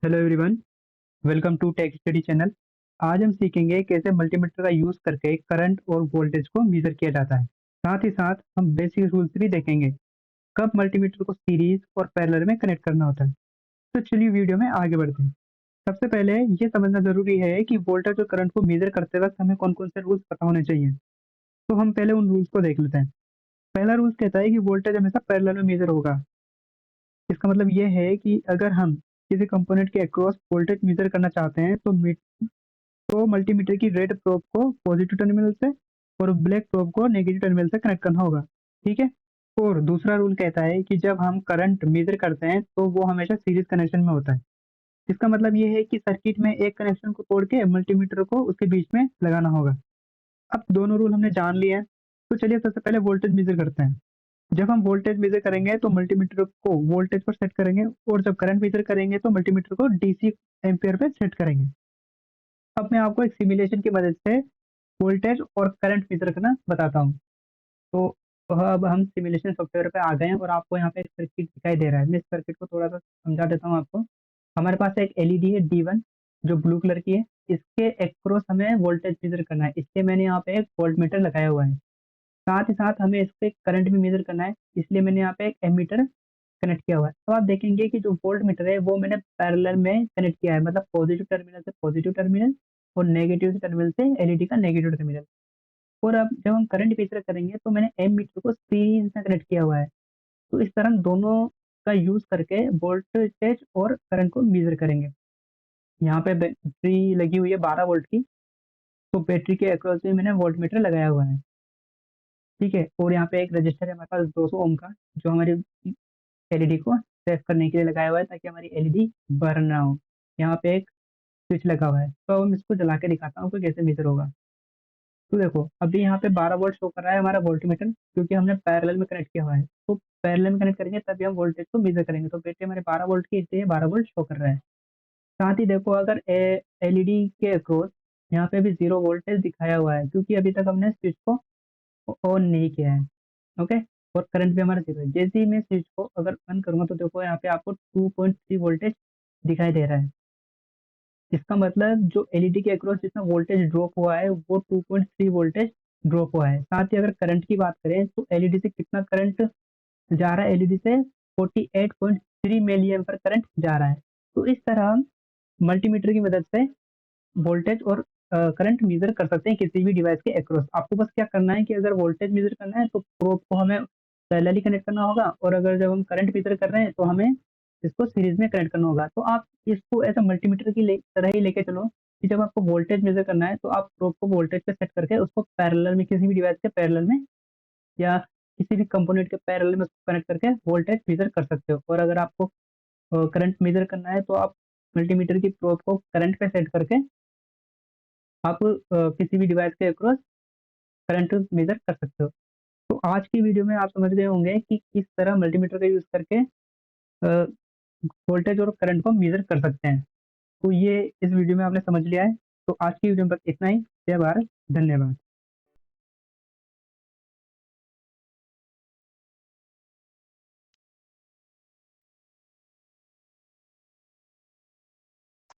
Hello everyone, welcome to tech study channel. आज हम सीखेंगे कैसे मल्टीमीटर का यूज़ करके करंट और वोल्टेज को मेजर किया जाता है। साथ ही साथ हम बेसिक रूल्स भी देखेंगे, कब मल्टीमीटर को सीरीज और पैरेलल में कनेक्ट करना होता है। तो चलिए वीडियो में आगे बढ़ते हैं। सबसे पहले ये समझना ज़रूरी है कि वोल्टेज और करंट को मेजर करते वक्त हमें कौन-कौन से रूल्स पता होने चाहिए। तो हम पहले उन रूल्स को देख लेते हैं। पहला रूल्स कहता है कि वोल्टेज हमेशा पैरेलल में मेजर होगा। इसका मतलब ये है कि अगर हम किसी कंपोनेंट के अक्रॉस वोल्टेज मेजर करना चाहते हैं तो मल्टीमीटर की रेड प्रोब को पॉजिटिव टर्मिनल से और ब्लैक प्रोब को नेगेटिव टर्मिनल से कनेक्ट करना होगा। ठीक है। और दूसरा रूल कहता है कि जब हम करंट मेजर करते हैं तो वो हमेशा सीरीज कनेक्शन में होता है। इसका मतलब ये है कि सर्किट में एक कनेक्शन को तोड़ के मल्टीमीटर को उसके बीच में लगाना होगा। अब दोनों रूल हमने जान लिए हैं, तो चलिए सबसे पहले वोल्टेज मेजर करते हैं। जब हम वोल्टेज मेजर करेंगे तो मल्टीमीटर को वोल्टेज पर सेट करेंगे, और जब करंट मेजर करेंगे तो मल्टीमीटर को डीसी एम्पियर पे सेट करेंगे। अब मैं आपको एक सिमुलेशन की मदद से वोल्टेज और करंट मेजर करना बताता हूँ। तो अब हम सिमुलेशन सॉफ्टवेयर पे आ गए हैं और आपको यहाँ पे एक सर्किट दिखाई दे रहा है। मैं इस सर्किट को थोड़ा-सा समझा देता हूँ आपको। हमारे पास एक एलईडी है D1 जो ब्लू कलर की है। इसके अक्रॉस हमें वोल्टेज मेजर करना है, इसलिए मैंने यहाँ पे एक वोल्टमीटर लगाया हुआ है। साथ ही साथ हमें इस पे करंट भी मेजर करना है, इसलिए मैंने यहाँ पे एक एमीटर कनेक्ट किया हुआ है। तो आप देखेंगे कि जो वोल्ट मीटर है वो मैंने पैरेलल में कनेक्ट किया है, मतलब पॉजिटिव टर्मिनल से पॉजिटिव टर्मिनल और नेगेटिव टर्मिनल से एलईडी का नेगेटिव टर्मिनल। और अब जब हम करंट मेजर करेंगे तो मैंने एमीटर को सीरीज में कनेक्ट किया हुआ है। तो इस तरह हम दोनों का यूज करके वोल्टेज और करंट को मेजर करेंगे। यहाँ पे बैटरी लगी हुई है 12 वोल्ट की, तो बैटरी के अक्रॉस भी मैंने वोल्ट मीटर लगाया हुआ है। ठीक है। और यहाँ पे एक रजिस्टर है हमारे पास 200 ओम का, जो हमारी एलईडी को सेव करने के लिए लगाया हुआ है, ताकि हमारी एलईडी बर्न ना हो। यहाँ पे एक स्विच लगा हुआ है, तो अब मैं इसको जला के दिखाता हूँ कि कैसे मेजर होगा। तो देखो अभी यहाँ पे 12 वोल्ट शो कर रहा है हमारा वोल्टमीटर, क्योंकि हमने पैरेलल में कनेक्ट किया हुआ है। तो पैरेलल में कनेक्ट करेंगे तभी हम वोल्टेज को मेजर करेंगे। तो बैटरी हमारे 12 वोल्ट की, इसलिए 12 वोल्ट शो कर रहा है। साथ ही देखो, अगर एलईडी के अक्रॉस यहाँ पे भी 0 वोल्टेज दिखाया हुआ है, क्योंकि अभी तक हमने स्विच को ऑन नहीं किया है। ओके। और करंट भी हमारा 0 है। जैसे ही मैं स्विच को अगर ऑन करूँगा तो देखो यहाँ पे आपको 2.3 वोल्टेज दिखाई दे रहा है। इसका मतलब जो एलईडी के अक्रॉस जितना वोल्टेज ड्रॉप हुआ है वो 2.3 वोल्टेज ड्रॉप हुआ है। साथ ही अगर करंट की बात करें तो एलईडी से कितना करंट जा रहा है, एलईडी से 48.3 मिली एम्पर करंट जा रहा है। तो इस तरह हम मल्टीमीटर की मदद से वोल्टेज और करंट मेजर कर सकते हैं किसी भी डिवाइस के अक्रॉस। आपको बस क्या करना है कि अगर वोल्टेज मेजर करना है तो प्रोब को हमें पैरेलली कनेक्ट करना होगा, और अगर जब हम करंट मेजर कर रहे हैं तो हमें इसको सीरीज में कनेक्ट करना होगा। तो आप इसको ऐसा मल्टीमीटर की तरह ही लेके चलो कि जब आपको वोल्टेज मेजर करना है तो आप प्रोब को वोल्टेज पे सेट करके उसको पैरेलल में किसी भी डिवाइस के पैरेलल में या किसी भी कंपोनेंट के पैरेलल में उसको कनेक्ट करके वोल्टेज मेजर कर सकते हो। और अगर आपको करंट मेजर करना है तो आप मल्टीमीटर की प्रोब को करंट पे सेट करके आप किसी भी डिवाइस के अक्रॉस करंट मेजर कर सकते हो। तो आज की वीडियो में आप समझ गए होंगे कि किस तरह मल्टीमीटर का यूज़ करके वोल्टेज और करंट को मेजर कर सकते हैं। तो ये इस वीडियो में आपने समझ लिया है। तो आज की वीडियो में बस इतना ही। जय भारत, धन्यवाद।